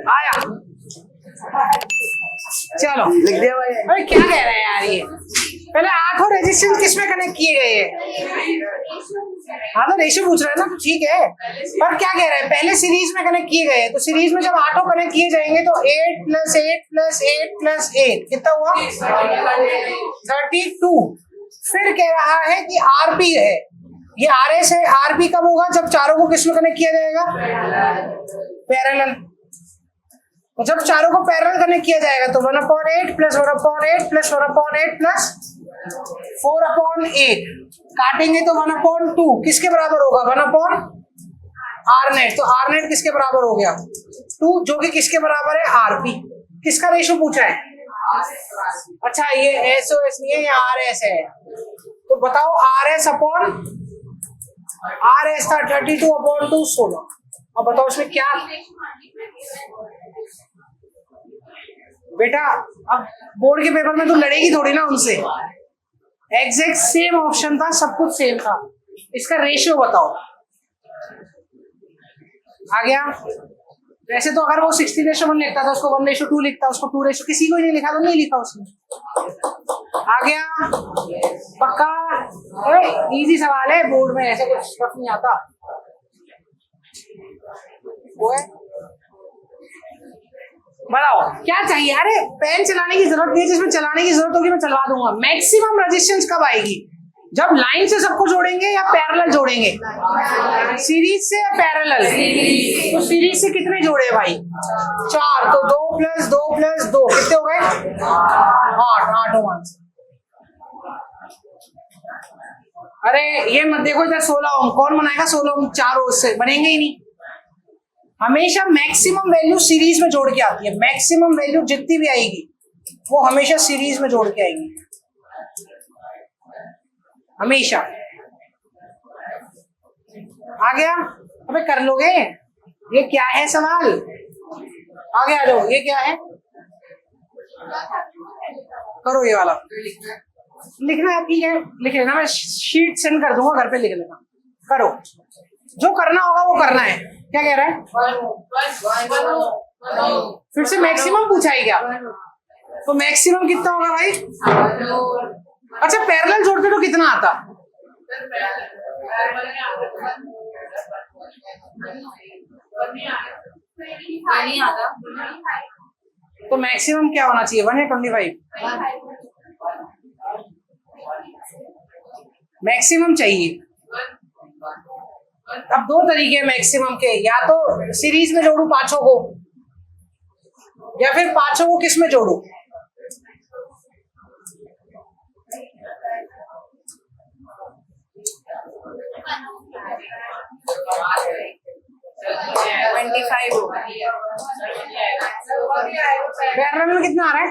आया, चलो लिख दिया भाई। अरे क्या कह रहे हैं यार ये, पहले 8 रेजिस्टेंस किस में कनेक्ट किए गए हैं? हाँ तो रेशियो पूछ रहा है ना, तो ठीक है, पर क्या कह रहे हैं, पहले सीरीज में कनेक्ट किए गए हैं, तो सीरीज में जब 8 कनेक्ट किए जाएंगे तो 8 + 8 + 8 + 8 कितना हुआ? 32। फिर कह रहा है कि आरपी है, ये आरएस है, आरपी कब होगा? जब चारों को किस में कनेक्ट किया जाएगा? पैरेलल। तो जब चारों को पैरेलल कनेक्ट किया जाएगा तो 1/8 + 1/8 + 1/8 + 4/8 काटेंगे तो 1/2 किसके बराबर होगा? 1/Rnet। तो Rnet किसके बराबर हो गया? 2, जो कि किसके बराबर है? आरपी। किसका रेशियो पूछा है? अच्छा, ये एसओएस नहीं है, ये आरएस है। तो बताओ आरएस अपॉन आरएस था 32/2 16। अब बताओ इसमें क्या बेटा, अब बोर्ड के पेपर में तो लड़ेगी थोड़ी ना उनसे, एग्जैक्ट सेम ऑप्शन था, सब कुछ सेम था। इसका रेशियो बताओ। आ गया? वैसे तो अगर वो 60:1 लिखता था, उसको 1:2 लिखता, उसको 2:, किसी को ही नहीं लिखा तो नहीं लिखा उसने। आ गया? पक्का? इजी सवाल है, बोर्ड में ऐसे कुछ स्टफ नहीं आता। वो है, बताओ क्या चाहिए? अरे पेन चलाने की जरूरत नहीं है, जिसमें चलाने की जरूरत होगी मैं चलवा दूंगा। मैक्सिमम रेजिस्टेंस कब आएगी? जब लाइन से सबको जोड़ेंगे या पैरेलल जोड़ेंगे? सीरीज से या पैरेलल? तो सीरीज से कितने जोड़े भाई? 4, तो 2 + 2 + 2 कितने हो गए? 8 हो। अरे ये मत देखो इधर, 16 ओम कौन बनाएगा? 16 ओम 4 ओम से बनेंगे ही नहीं। हमेशा मैक्सिमम वैल्यू सीरीज में जोड़ के आती है, मैक्सिमम वैल्यू जितनी भी आएगी वो हमेशा सीरीज में जोड़ के आएगी, हमेशा। आ गया? अबे कर लोगे? ये क्या है सवाल? आगे आ जाओ, ये क्या है? करो ये वाला, लिखना है ठीक है, लिख लेना, मैं शीट सेंड कर दूंगा, घर पे लिख लेना। करो, जो करना होगा वो करना है। क्या कह रहा है? फिर से मैक्सिमम पूछा है क्या? तो मैक्सिमम कितना होगा भाई? अच्छा, पैरेलल जोड़ते तो कितना आता? तो मैक्सिमम क्या होना चाहिए? 1 या 25? मैक्सिमम चाहिए। अब 2 तरीके हैं मैक्सिमम के, या तो सीरीज में जोड़ू 5 को, या फिर 5 को किस में जोड़ू? पैरेलल में कितना आ रहा है?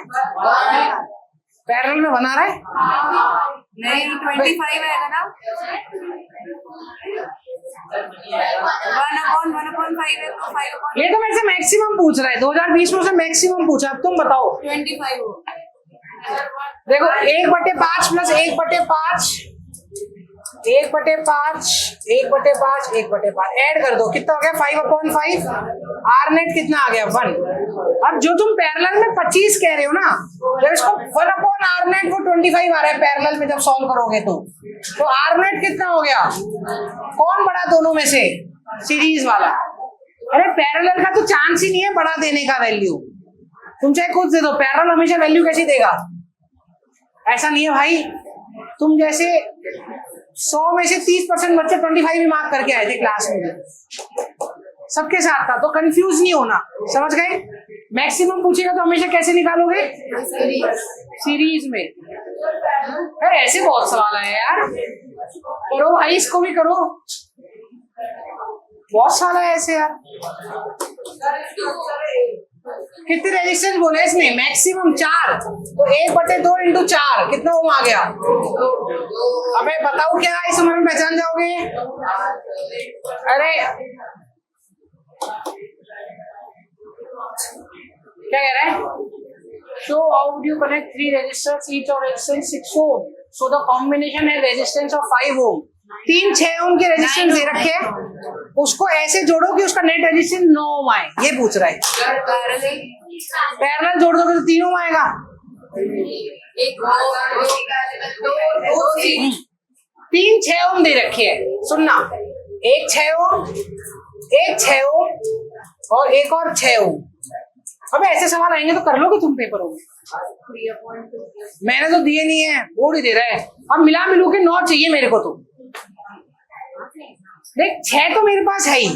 पैरेलल में 1 आ रहा है? नहीं, 25 आएगा ना। 1/1/5 है, तो 5/1। ये तो मेरे से मैक्सिमम पूछ रहा है, 2020 में से मैक्सिमम पूछा। अब तुम बताओ। 25 हो। देखो 1/5 + 1/5 1/5 1/5 1/5 ऐड कर दो, कितना हो गया? 5/5। Rnet कितना आ गया? 1। अब जो तुम पैरेलल में 25 कह रहे हो ना, जब इसको 1/Rnet वो 25 आ रहा है पैरेलल में, जब सॉल्व करोगे तो Rnet कितना हो गया? कौन बड़ा दोनों में से? सीरीज वाला। अरे पैरेलल का तो चांस ही नहीं है बड़ा देने का वैल्यू, तुम चाहे खुद दे दो, पैरेलल हमेशा वैल्यू कैसी देगा? ऐसा नहीं है भाई, तुम जैसे 100 में से 30% बच्चे 25 भी मार्क करके आए थे क्लास में, सबके साथ था, तो कंफ्यूज नहीं होना, समझ गए? मैक्सिमम पूछेगा तो हमेशा कैसे निकालोगे? सीरीज में। अरे ऐसे बहुत सवाल आए यार, करो भाई, इसको भी करो, बहुत साल है ऐसे यार। कितने रेजिस्टेंस बोले इसमें? मैक्सिमम 4, तो 1/2 × 4 कितना ओम आ गया? अबे बताओ क्या इस उम्र में पहचान जाओगे? अरे क्या कह रहा है? Show how would you connect 3 resistors, each of resistance 6 ohm. So the combination है resistance of 5 ohm. तीन 6 ओम के रेजिस्टेंस दे रखे हैं, उसको ऐसे जोड़ो कि उसका नेट रेजिस्टेंस 9 ओम आए, ये पूछ रहा है। पैरेलल जोड़ दोगे तो 3 ओम आएगा। तीन 6 ओम दे रखे हैं, सुनना, एक 6 ओम, एक 6 ओम और एक और 6 ओम। अब ऐसे सवाल आएंगे तो कर लोगे तुम पेपर में? मैंने तो दिए नहीं है, बोर्ड ही दे रहा है। अब मिला मिलू के 9 चाहिए मेरे को। तो देख 6 तो मेरे पास है ही,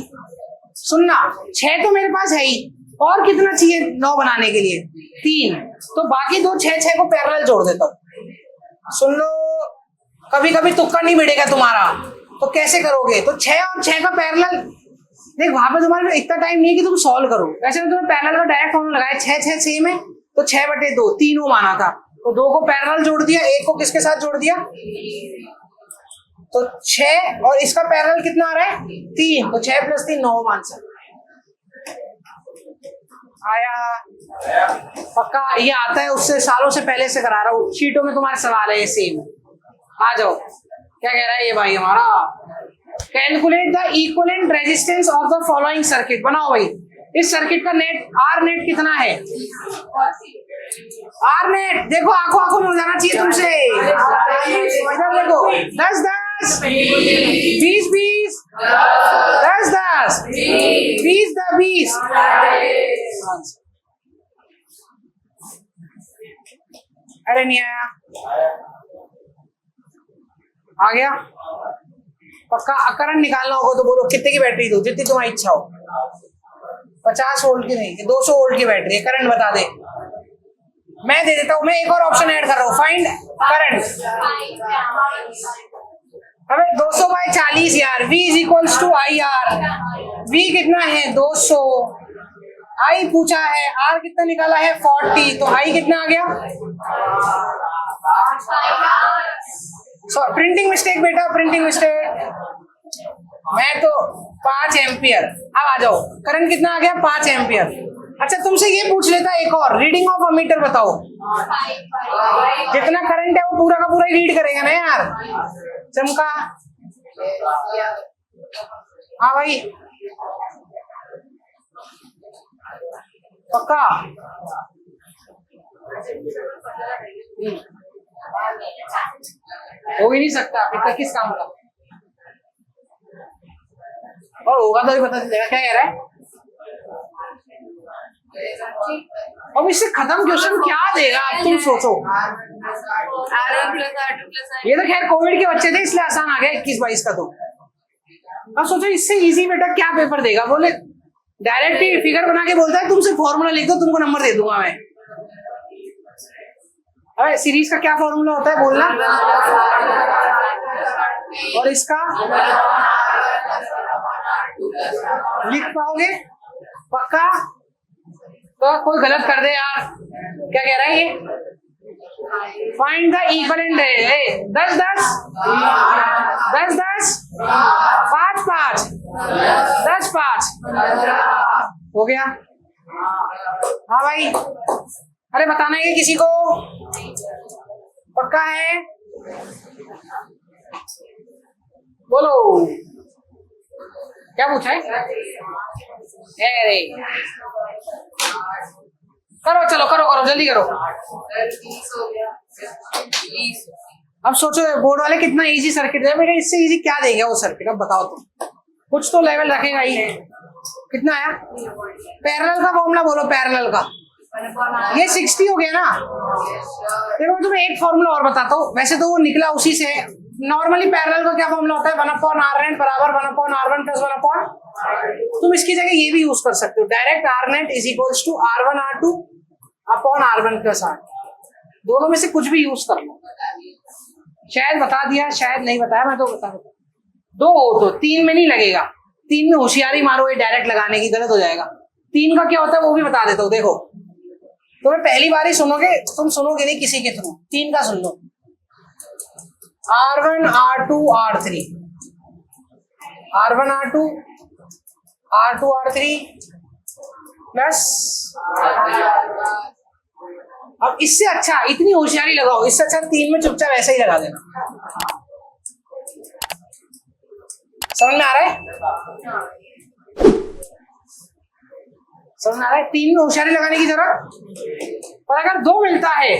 सुनना, 6 तो मेरे पास है ही, और कितना चाहिए 9 बनाने के लिए? 3। तो बाकी दो 6 को पैरेलल जोड़ देता हूँ। सुन लो, कभी कभी तुक्का नहीं मिलेगा तुम्हारा, तो कैसे करोगे? तो 6 और 6 का पैरेलल, देख वहां पे तुम्हारे इतना टाइम नहीं है कि तुम सॉल्व करो। वैसे मैं तुम्हें पैरेलल का डायरेक्ट फॉर्मूला लगाया, 6 6 में तो 6/2, 3 ओम आना था, तो 2 को पैरेलल जोड़ दिया, 1 को किसके साथ जोड़ दिया? तो 6 और इसका पैरेलल कितना आ रहा है? 3, तो 6 + 3 9 ओम आंसर आया। पक्का ये आता है, उससे सालों से पहले से करा रहा हूँ, शीटों में तुम्हारे सवाल है ये सेम। आ जाओ, क्या कह रहा है ये भाई हमारा? Calculate the equivalent resistance of the following circuit. बनाओ भाई, इस सर्किट का नेट आर नेट कितना है? आर नेट देखो, आंखों आंखों में हो जाना चाहिए तुमसे। इधर देखो, 10 10 20 20 10 10 20 20। अरे नहीं आया, आ गया? पक्का करंट निकालना होगा तो बोलो कितने की बैटरी दो, जितनी तुम्हारी इच्छा हो। 50 वोल्ट की नहीं, 200 वोल्ट की बैटरी है, करंट बता दे। मैं दे देता हूं, मैं एक और ऑप्शन ऐड कर रहा हूं, फाइंड करंट। अबे 200/40 यार, V = IR। V कितना है? 200। I पूछा है, R कितना निकाला है? 40। तो I कितना आ गया? प्रिंटिंग मिस्टेक बेटा, प्रिंटिंग मिस्टेक। मैं तो 5 एम्पियर। अब आ जाओ, करंट कितना आ गया? 5 एम्पियर। अच्छा तुमसे ये पूछ लेता एक और, रीडिंग ऑफ अमीटर बताओ। जितना करंट है वो पूरा का पूरा ही रीड करेगा ना यार। चमका, हाँ भाई पक्का। हो ही नहीं सकता, इतना किस काम का? और होगा तो भी पता चलेगा। क्या कह रहा है? अब इससे खत्म क्वेश्चन क्या देगा अब तुम सोचो। ये तो खैर कोविड के बच्चे थे इसलिए आसान आ गया 21-22 का। तो अब सोचो इससे इजी बेटा क्या पेपर देगा? बोले डायरेक्ट ही फिगर बना के बोलता है तुमसे फॉर्मूला लिख दो, तुमको नंबर दे दूंगा मैं। अरे सीरीज का क्या फॉर्मूला होता है बोलना? और इसका लिख पाओगे पक्का? तो कोई गलत कर दे यार। क्या कह रहा है ये? फाइंड द इक्विवेलेंट है 10 10 10 10 5 5 10 5 हो गया। हाँ भाई, अरे बताना है किसी को? पक्का है? बोलो क्या पूछा है? अरे करो, चलो करो करो जल्दी करो। अब सोचो बोर्ड वाले कितना इजी सर्किट है बेटा, इससे इजी क्या देगा वो सर्किट? अब बताओ तुम, कुछ तो लेवल रखेगा ही। कितना आया? पैरेलल का फॉर्मूला बोलो, पैरेलल का। ये 60 हो गया ना। देखो मैं तुम्हें एक फॉर्मूला और बताता हूँ, वैसे तो वो निकला उसी से। नॉर्मली पैरेलल का क्या फॉर्मूला होता है? 1/R नेट बराबर 1/R1 + 1/। तुम इसकी जगह ये भी यूज कर सकते हो, direct R net = R1 R2 upon R1 + R। दोनों में से कुछ भी यूज कर लो। शायद बता दिया, शायद नहीं बताया, मैं तो बता दूं। 2 हो तो 3 में नहीं लगेगा। 3 में होशियारी मारो, ये डायरेक्ट लगाने की गलत हो जाएगा। 3 का क्या होता है वो भी बता देता हूँ। देखो तो मैं पहली बार ही सुनोगे, तुम सुनोगे नहीं किसी के थ्रू। 3 का सुन लो, R1 R2 R3, R1 R2 R2 R3 plus. अब इससे अच्छा इतनी होशियारी लगाओ, इससे अच्छा 3 में चुपचाप ऐसे ही लगा देना। समझ में आ रहा है? समझ में आ रहा है? 3 में होशियारी लगाने की जरूरत, पर अगर 2 मिलता है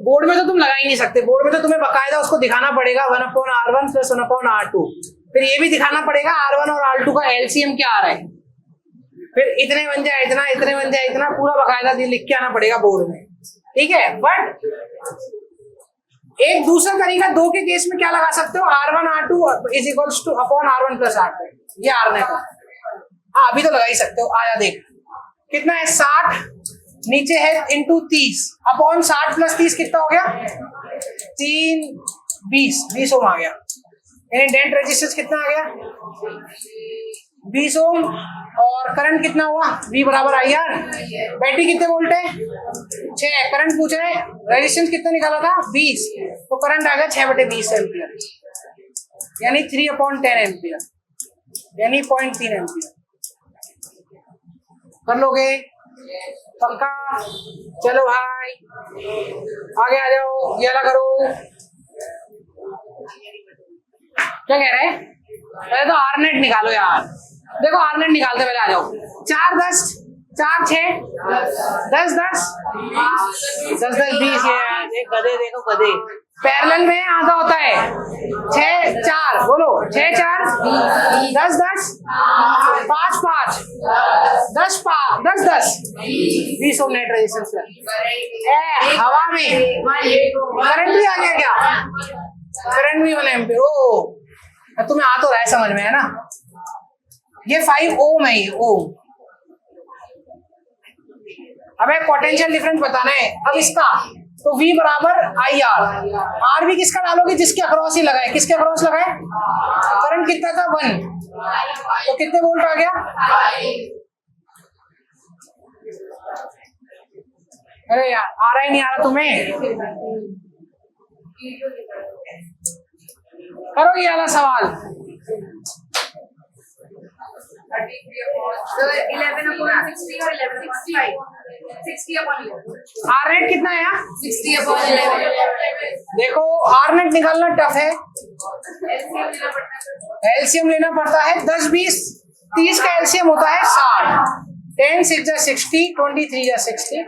बोर्ड में तो तुम लगा ही नहीं सकते। बोर्ड में तो तुम्हें बकायदा उसको दिखाना पड़ेगा 1/R1 + 1/R2, फिर ये भी दिखाना पड़ेगा R1 और R2 का एलसीएम क्या आ रहा है, फिर इतने बन जाए इतना, इतने बन जाए इतना, पूरा बकायदा लिख के आना पड़ेगा बोर्ड में, ठीक है। बट एक दूसरा तरीका 2 के केस में क्या लगा सकते हो, R1 R2 = R1 + R2, ये R है। हाँ अभी तो लगा ही सकते हो। आया देख कितना है 60, नीचे है × 30 अपॉन 60 + 30 कितना हो गया 3 20 ओम आ गया। यानी डेंट रेजिस्टेंस कितना आ गया 20 ओम, और करंट कितना हुआ V = IR। बैटरी कितने वोल्ट है 6, करंट पूछा है, रेजिस्टेंस कितना निकाला था 20, तो करंट आ गया 6/20 एम्पियर, यानी 3/10 एम्पियर, यानी 0.3 एम्पियर। कर लोगे पक्का? चलो भाई आगे आ जाओ, ये वाला करो। क्या कह रहे हैं? पहले तो आरनेट निकालो यार, देखो आरनेट निकालते पहले आ जाओ। 4 10 4 6 10 10 10 10 20, ये गधे देखो गधे। पैरेलल में आधा होता है 6 4, बोलो 6 4 10 10 5 5 10 10 10 20 ओम नेट रेजिस्टेंस हवा में। करंट भी आ गया क्या? करंट भी 1 एम्पीयर। ओ तुम्हें आ तो रहा है समझ में, है ना? ये 5 ओम है, ये ओम। हमें पोटेंशियल डिफरेंस बताना है अब इसका, तो V = IR। R भी किसका डालोगे जिसके अक्रॉस ही लगाए, किसके अक्रॉस लगाए? करंट कितना था 1, तो कितने वोल्ट आ गया? अरे यार आ रहा ही नहीं, आ रहा तुम्हें? करो ये वाला सवाल। 11/60 और 11/5 60/11 आर नेट कितना है यहाँ? 60/11 देखो आर नेट निकालना टफ है, एलसीएम लेना पड़ता है 10 20 30 का एलसीएम होता है 60, 10 6 = 60, 23 = 60,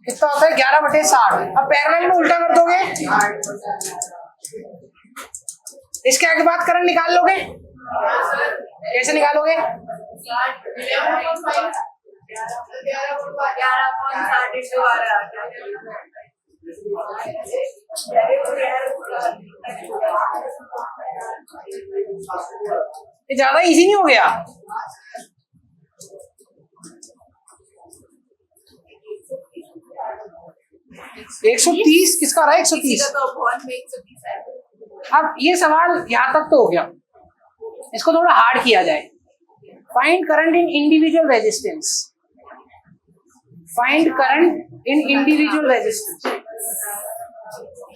कितना होता है 11/60। अब पैरेलल में उल्टा कर दोगे, इसके आगे बात करंट निकाल लोगे, कैसे निकालोगे? 11/60 ये ज्यादा इजी नहीं हो गया? एक 130 किसका रहा है? 130। अब ये सवाल यहाँ तक तो हो गया, इसको थोड़ा हार्ड किया जाए। Find current in individual resistance, find current in individual resistance.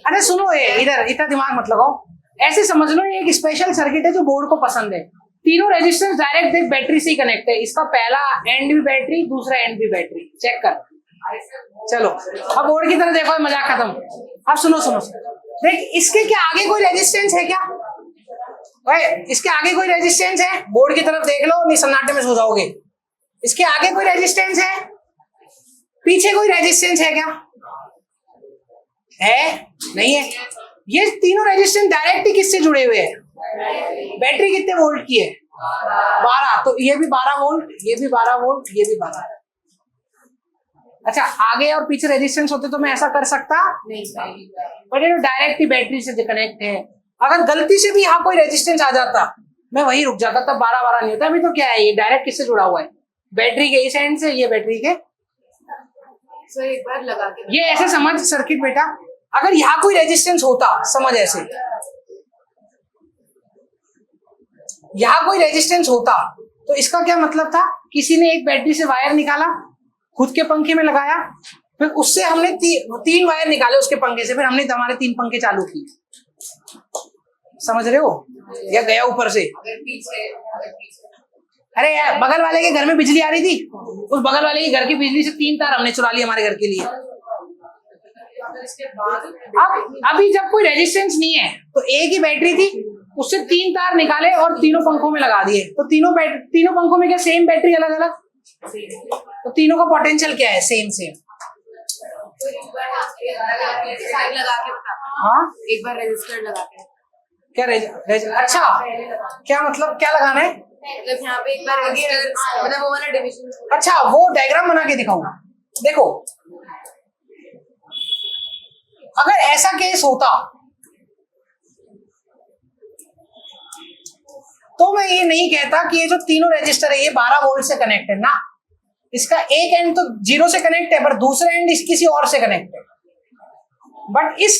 अरे सुनो, ये इधर इतना दिमाग मत लगाओ, ऐसे समझ लो ये एक स्पेशल सर्किट है जो बोर्ड को पसंद है। तीनों रेजिस्टेंस डायरेक्ट एक बैटरी से ही कनेक्ट है, इसका पहला एंड भी बैटरी, दूसरा एंड भी बैटरी, चेक कर। चलो अब बोर्ड की तरह देखो, मजाक खत्म। अब सुनो सुनो देख, इसके क्या आगे कोई रेजिस्टेंस है क्या भाई? इसके आगे कोई रेजिस्टेंस है? बोर्ड की तरफ देख लो, नहीं सन्नाटे में सो जाओगे। इसके आगे कोई रेजिस्टेंस है? पीछे कोई रेजिस्टेंस है क्या? है? नहीं है। ये तीनों रेजिस्टेंस डायरेक्ट ही किससे जुड़े हुए हैं? बैटरी कितने वोल्ट की है? 12, तो ये भी 12 वोल्ट, ये भी 12 वोल्ट, ये भी 12। अच्छा आगे और पीछे रेजिस्टेंस होते तो मैं ऐसा कर सकता नहीं, बट ये डायरेक्ट ही बैटरी से कनेक्ट है। अगर गलती से भी यहाँ कोई रेजिस्टेंस आ जाता, मैं वही रुक जाता, तब 12 नहीं होता। अभी तो क्या है, ये डायरेक्ट किससे जुड़ा हुआ है? बैटरी के इस एंड से, ये बैटरी के। सर एक बार लगा के ये ऐसे समझ सर्किट बेटा, अगर यहाँ कोई रेजिस्टेंस होता, समझ ऐसे, यहाँ कोई रेजिस्टेंस होता तो इसका क्या मतलब था? किसी ने एक बैटरी से वायर निकाला, खुद के पंखे में लगाया, फिर उससे हमने 3 वायर निकाले उसके पंखे से, फिर हमने हमारे 3 पंखे चालू किए। समझ रहे हो? या गया ऊपर से। अरे यार बगल वाले के घर में बिजली आ रही थी, उस बगल वाले के घर की बिजली से 3 तार हमने चुरा लिए हमारे घर के लिए। अब अभी जब कोई रेजिस्टेंस नहीं है तो एक ही बैटरी थी, उससे 3 तार निकाले और तीनों पंखों में लगा दिए, तो तीनों पंखों में क्या सेम बैटरी अलग अलग, तो तीनों का पोटेंशियल क्या है, सेम सेम। साइड लगा के बता। हाँ एक बार रजिस्टर लगा के, क्या अच्छा क्या मतलब, क्या लगाना है? मतलब यहाँ पे एक बार रजिस्टर, मतलब वो वाला डिवीजन। अच्छा वो डायग्राम बना के दिखाऊंगा। देखो अगर ऐसा केस होता तो मैं ये नहीं कहता कि ये जो तीनों रजिस्टर है ये 12 वोल्ट से कनेक्ट है ना, इसका एक एंड तो 0 से कनेक्ट है पर दूसरा एंड इस किसी और से कनेक्ट है। बट इस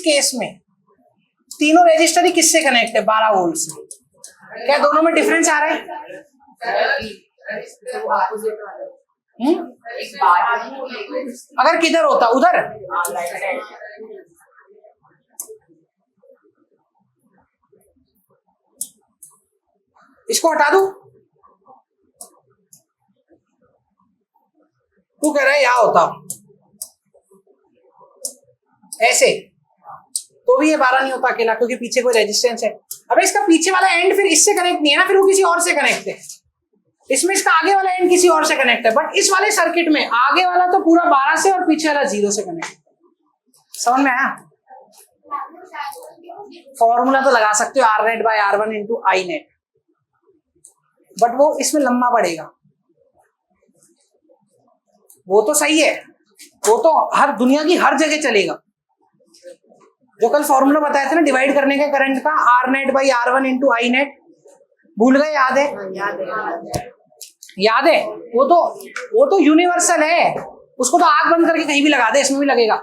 केस में तीनों रजिस्टर ही किससे कनेक्ट है, 12 वोल्ट से। क्या दोनों में डिफरेंस आ रहा है? अगर किधर होता, उधर, इसको हटा दूं, तू कह रहा है यहां होता ऐसे, तो भी ये 12 नहीं होता अकेला, क्योंकि पीछे कोई रेजिस्टेंस है। अबे इसका पीछे वाला एंड फिर इससे कनेक्ट नहीं है ना, फिर वो किसी और से कनेक्ट है। इसमें इसका आगे वाला एंड किसी और से कनेक्ट है, बट इस वाले सर्किट में आगे वाला तो पूरा 12 से और पीछे वाला 0 से कनेक्ट। समझ में आया? फॉर्मूला तो लगा सकते हो R net by R1 into I net, but वो इसमें लंबा पड़ेगा। वो तो सही है, वो तो हर दुनिया की हर जगह चलेगा। जो कल फॉर्मूला बताया था ना डिवाइड करने का करंट का, R net by R1 into I net, भूल गए? याद है? याद है? वो तो यूनिवर्सल है, उसको तो आंख बंद करके कहीं भी लगा दे, इसमें भी लगेगा,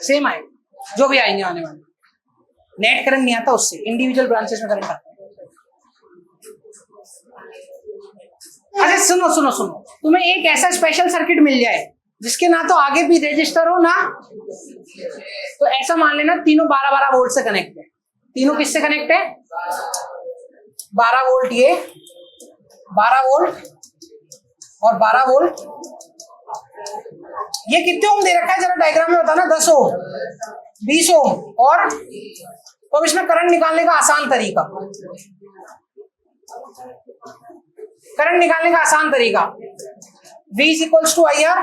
सेम आएगा। जो भी आएंगे आने वाले, नेट करंट नहीं आता उससे, इंडिविजुअल ब्रांचेस में करंट आता है। अच्छा सुनो सुनो सुनो, तुम्हें एक ऐसा स्पेशल सर्किट मिल जाए जिसके ना तो आगे भी रजिस्टर हो ना, तो ऐसा मान लेना तीनों 12-12 वोल्ट से कनेक्ट है। तीनों किससे कनेक्ट है? 12 वोल्ट ये, 12 वोल्ट और 12 वोल्ट। ये कितने ओम दे रखा है जरा डायग्राम में बताना, 10 ओम, 20 ओम, और तो अब इसमें करंट निकालने का आसान तरीका, V is equals to IR,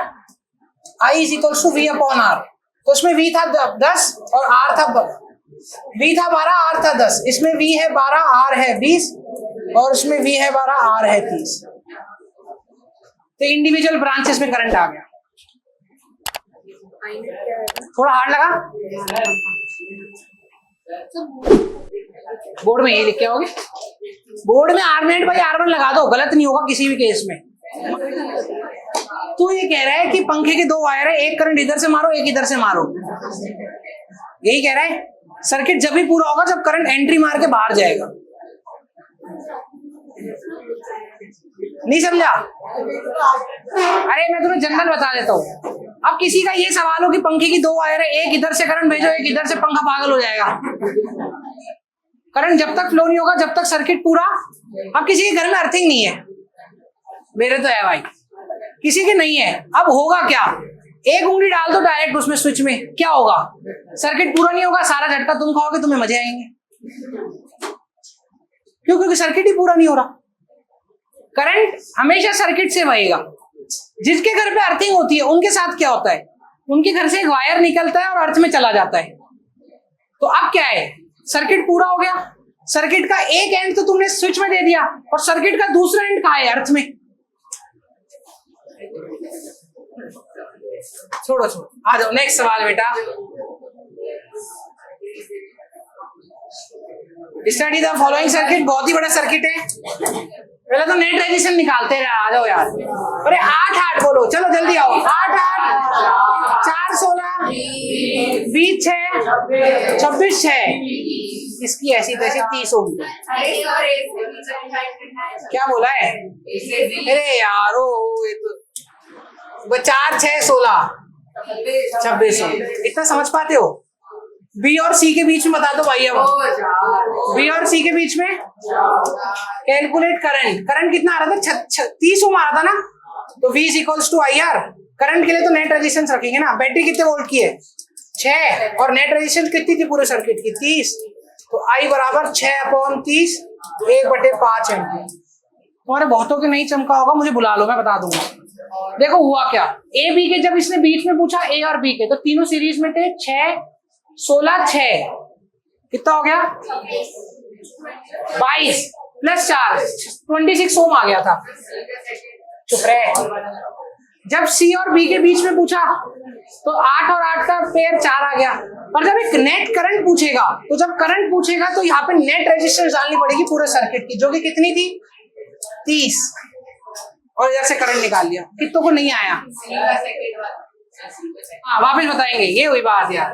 I is equals to V upon R। तो इसमें V था 10 और R था, V था 12, R था 10, इसमें V है 12, R है 20, और इसमें V है 12, R है 30। तो इंडिविजुअल ब्रांचेस में करंट आ गया। थोड़ा हार्ड लगा? बोर्ड में ये लिख के आओगे, बोर्ड में R net by R1 लगा दो, गलत नहीं होगा किसी भी केस में। तू ये कह रहा है कि पंखे के 2 वायर है, एक करंट इधर से मारो एक इधर से मारो, यही कह रहा है। सर्किट जब भी पूरा होगा जब करंट एंट्री मार के बाहर जाएगा। नहीं समझा? अरे मैं तुम्हें जनरल बता देता हूँ। अब किसी का ये सवाल हो कि पंखे की 2 वायर है, एक इधर से करंट भेजो एक इधर से, पंखा पागल हो जाएगा। करंट जब तक फ्लो नहीं होगा जब तक सर्किट पूरा। अब किसी के घर में अर्थिंग नहीं है, मेरे तो है भाई, किसी के नहीं है। अब होगा क्या, एक उंगली डाल दो डायरेक्ट उसमें स्विच में, क्या होगा? सर्किट पूरा नहीं होगा, सारा झटका तुम खाओगे, तुम्हें मजे आएंगे। क्यों? क्योंकि सर्किट ही पूरा नहीं हो रहा। करंट हमेशा सर्किट से बहेगा। जिसके घर पे अर्थिंग होती है उनके साथ क्या होता है, उनके घर से एक वायर निकलता है और अर्थ में चला जाता है। तो अब क्या है, सर्किट पूरा हो गया। सर्किट का एक एंड तो तुमने स्विच में दे दिया, और सर्किट का दूसरा एंड कहाँ है? अर्थ में। छोड़ो आ जाओ नेक्स्ट सवाल बेटा। स्टडी द फॉलोइंग सर्किट, बहुत ही बड़ा सर्किट है। पहले तो नेट रेजिस्टेंस निकालते रहे, आ जाओ यार। अरे 8 बोलो, चलो जल्दी आओ। 8 4 16 20 6 26 6, इसकी ऐसी तैसी 30 ओम। क्या बोला है? अरे यारो ये तो 4 6 16 26 ओम, इतना समझ पाते हो? बी और सी के बीच में बता दो भाई। अब बी और सी के बीच में कैलकुलेट करंट। करंट कितना आ रहा था? 30 ओम आ रहा था ना, तो V is equals to IR। Current के लिए तो नेट रेजिस्टेंस रखेंगे ना। बैटरी कितने वोल्ट की है? 6, और नेट रेजिस्टेंस कितनी थी पूरे सर्किट की? 30। तो I बराबर 6/30 1/5 एम्पीयर। तुम्हारे बहुतों के नहीं चमका होगा, मुझे बुला लो, मैं बता दूंगा। देखो हुआ क्या, ए बी के जब इसने बीच में पूछा, ए और बी के, तो तीनों सीरीज में थे। 6 16 6 कितना हो गया? 22 प्लस 4 26 ओम आ गया था। चुप रहे। जब सी और बी के बीच में पूछा तो 8 और 8 का पेयर 4 आ गया। पर जब एक नेट करंट पूछेगा, तो जब करंट पूछेगा तो यहाँ पे नेट रेजिस्टेंस डालनी पड़ेगी पूरे सर्किट की, जो कि कितनी थी? 30। और इधर से करंट निकाल लिया। कितनों को नहीं आया? हाँ, वापिस बताएंगे। ये हुई बात यार,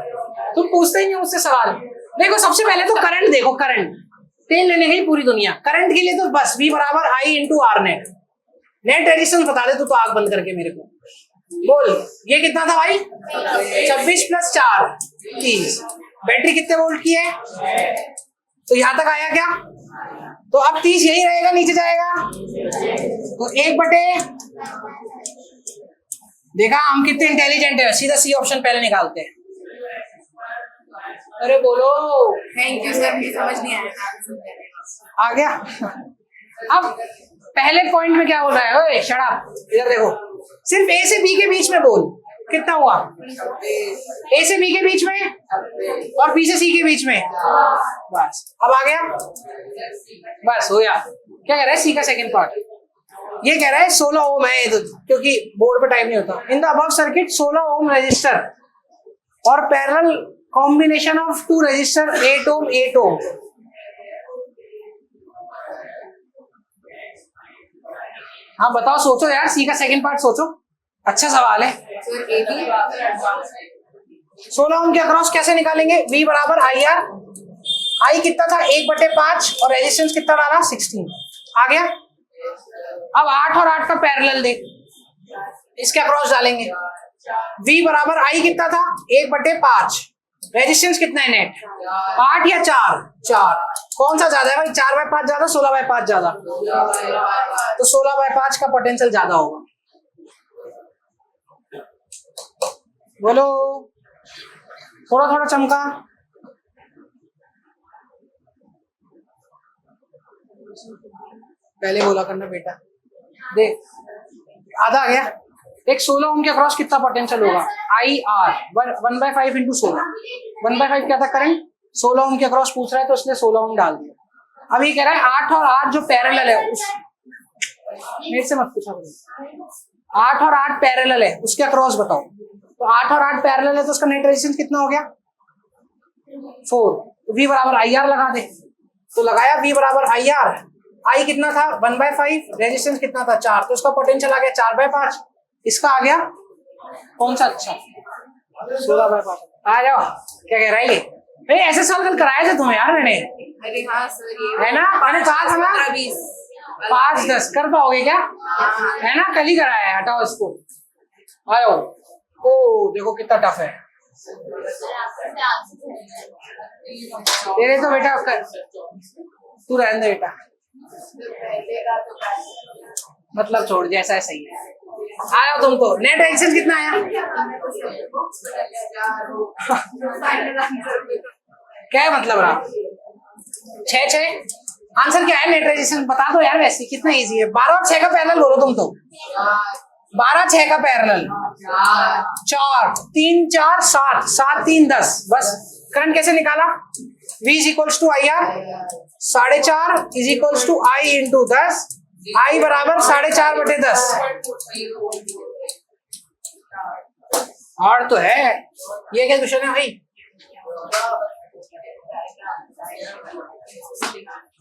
तुम पूछते ही नहीं मुझसे सवाल। देखो सबसे पहले तो करंट देखो, करंट तेल लेने गई पूरी दुनिया। करंट के लिए तो बस V बराबर I into R net. Net resistance बता दे तू तो आग बंद करके मेरे को बोल। ये कितना था भाई? 26 प्लस 4 30। बैटरी कितने वोल्ट की है? तो यहां तक आया क्या? तो अब 30 यही रहेगा, नीचे जाएगा तो 1/, देखा हम कितने इंटेलिजेंट है। सीधा सी ऑप्शन पहले निकालते हैं। अरे बोलो। थैंक यू सर, मुझे समझ नहीं आया। आ गया। अब पहले पॉइंट में क्या बोल रहा है? ओए शट अप, इधर देखो। सिर्फ ए से बी के बीच में बोल, कितना हुआ? ए से बी के बीच में और बी से सी के बीच में। बस अब आ गया, बस हो गया। क्या कह रहा है सी का सेकंड पार्ट? ये कह रहा है 16 ओम है, क्योंकि बोर्ड पे टाइम नहीं होता। In the above circuit 16 ohm resistor और parallel combination of 2 resistor 8 ohm 8 ohm. हाँ बताओ, सोचो यार, सी का सेकंड पार्ट सोचो। अच्छा सवाल है। 16 ओम के अक्रॉस कैसे निकालेंगे? V बराबर IR। I कितना था? 1/5 और रेजिस्टेंस कितना डाला? 16। आ गया। अब 8 और 8 का पैरेलल देख, इसके अक्रॉस डालेंगे। V बराबर I कितना था? 1/5। रेजिस्टेंस कितना है नेट? 8 या 4? 4। कौन सा ज्यादा है भाई? 4/5 ज्यादा, 16/5 ज्यादा? तो 16/5 का पोटेंशियल ज्यादा होगा। बोलो, थोड़ा थोड़ा चमका। पहले बोला करना बेटा। देख आधा आ गया। एक 16 ओम के अक्रॉस कितना पोटेंशियल होगा? IR 1/5 into 16। 1/5 क्या था? करंट। 16 ओम के अक्रॉस पूछ रहा है तो इसलिए 16 ओम डाल दिया। अब ये कह रहा है 8 और 8 जो पैरेलल है उस, मेरे से मत पूछा, 8 और 8 पैरेलल है, उसके अक्रॉस बताओ। तो 8 और 8 पैरेलल है तो उसका नेट रेजिस्टेंस कितना हो गया? 4। तो V बराबर IR लगा दे। तो लगाया V बराबर IR। I कितना था? 1/5। रेजिस्टेंस कितना था? 4। तो उसका पोटेंशियल आ गया 4/5। इसका आ गया कौन सा? अच्छा 16/5। आ जाओ। क्या कह रहा है ये? भाई ऐसे सवाल कल कराए थे तुम्हें यार मैंने। अरे हाँ सर, ये है ना, मैंने कहा था ना 5-10 कर पाओगे क्या? है ना, कल ही कराया है। हटाओ इसको, आओ। ओ देखो कितना टफ है। तेरे तो बेटा तू रहने दे बेटा, मतलब छोड़ दिया, ऐसा सही है। आया तुम तो। नेट रेजिस्टेंस कितना आया? क्या है मतलब रहा? 6 आंसर क्या है? नेट रेजिस्टेंस बता दो यार, वैसे कितना इजी है। 12 और 6 का पैरेलल बोलो तुम तो। 12 6 का पैरेलल 4 3 4 7 7 3 10। बस करंट कैसे निकाला? V is equals to IR 4.5 is equals to I into 10। I बराबर 4.5/10। और तो है। ये क्या क्वेश्चन है भाई?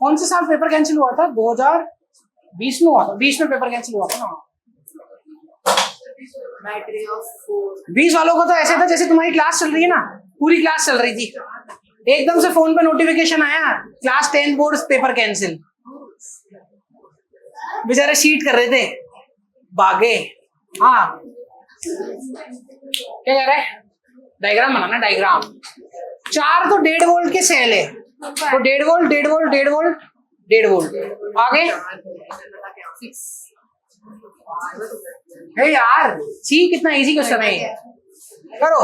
कौन से साल पेपर कैंसिल हुआ था? 2020 में हुआ था। 20 में पेपर कैंसिल हुआ था ना। 20 वालों को तो ऐसे था जैसे तुम्हारी क्लास चल रही है ना, पूरी क्लास चल रही थी, एकदम से फोन पे नोटिफिकेशन आया क्लास 10 बोर्ड पेपर कैंसिल। बेचारे शीट कर रहे थे, भागे। हाँ क्या कह रहे हैं? डायग्राम बनाना, डायग्राम। 4 तो 1.5 वोल्ट के सेल है, तो 1.5 वोल्ट 1.5 वोल्ट 1.5 वोल्ट 1.5 वोल्ट। आगे हे यार सी कितना इजी क्वेश्चन है ये। करो,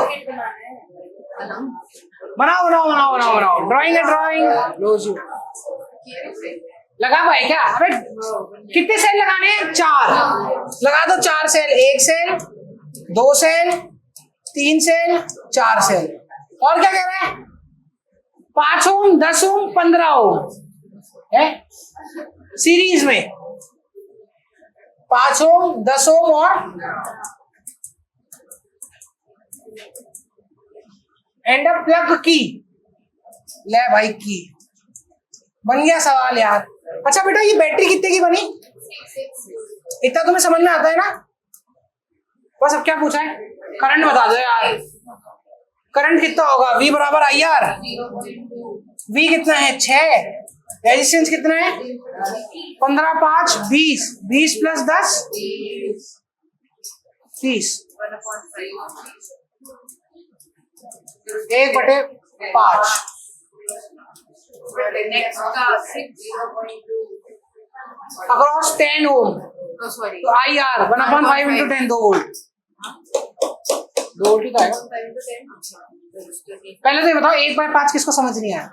बनाओ बनाओ बनाओ बनाओ बनाओ। ड्राइंग है ड्राइंग। लूज यू लगा पाए क्या? अबे कितने सेल लगाने हैं? 4 लगा दो। 4 cell, 1 cell, 2 cell, 3 cell, 4 cell. और क्या कह रहा है? 5 ओम, 10 ओम, 15 ओम है सीरीज में। 5 ओम, 10 ओम और एंड अप प्लग की। ले भाई की बन गया सवाल यार। अच्छा बेटा ये बैटरी कितने की बनी? इतना तुम्हें समझ में आता है ना? बस अब क्या पूछा है? करंट बता दो यार। करंट कितना होगा? V बराबर आई आर। V कितना है? 6। रेजिस्टेंस कितना है? 15, 5, 20। 20 प्लस 10 30। 1/5 नेक्स्ट का 6 अक्रॉस 10 ओम। सॉरी तो I R 1/5 into 10 2 volt. 2 volt ही तो आएगा। पहले तो ये बताओ 1/5 किसको समझ नहीं आया?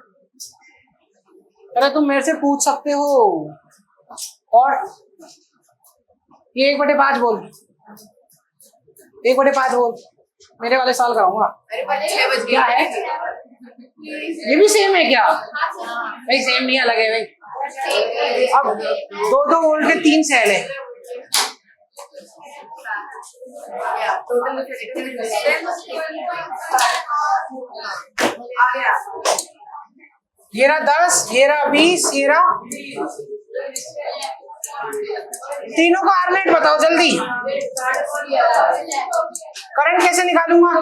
अरे तुम मेरे से पूछ सकते हो। और ये 1/5 बोल। 1/5 बोल। मेरे वाले साल कराऊंगा। अरे 6 बज क्या गया है? ये भी सेम है क्या? भाई सेम नहीं, अलग है भाई। अब 2-2 वोल्ट के 3 सेल है। टोटल आ गया। ये रहा 10, ये रहा 20, ये रहा। तीनों का आर नेट बताओ जल्दी। करंट कैसे निकालूंगा?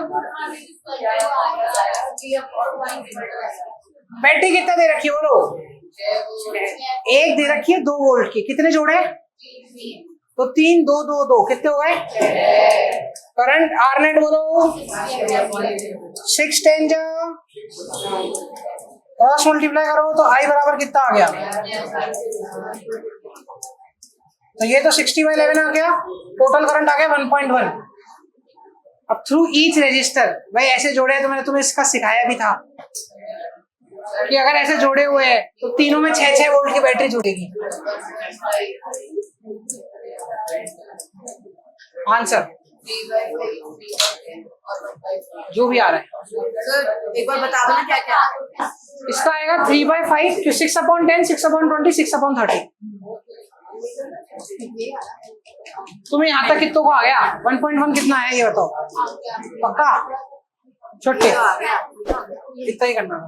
बैटरी कितना दे रखी है बोलो? 1 दे रखी है 2 वोल्ट की। कितने जोड़े? तो 3 2 2 2 कितने हो गए? करंट आर नेट बोलो। 6 10 जा क्रॉस मल्टीप्लाई करो तो आई बराबर कितना आ गया? तो ये तो 60/11 आ गया। टोटल करंट आ गया 1.1। अब थ्रू ईच रजिस्टर, भाई ऐसे जोड़े हैं तो मैंने तुम्हें इसका सिखाया भी था कि अगर ऐसे जोड़े हुए हैं तो तीनों में 6-6 वोल्ट की बैटरी जुड़ेगी। आंसर जो भी आ रहा है। सर एक बार बता दो ना क्या क्या इसका आएगा 3/5, 6/10, 6/20, 6/30। तुम्हें यहाँ तक कितनों को आ गया? 1.1 कितना है ये बताओ? पक्का? छोटे आ गया। इतना ही करना है।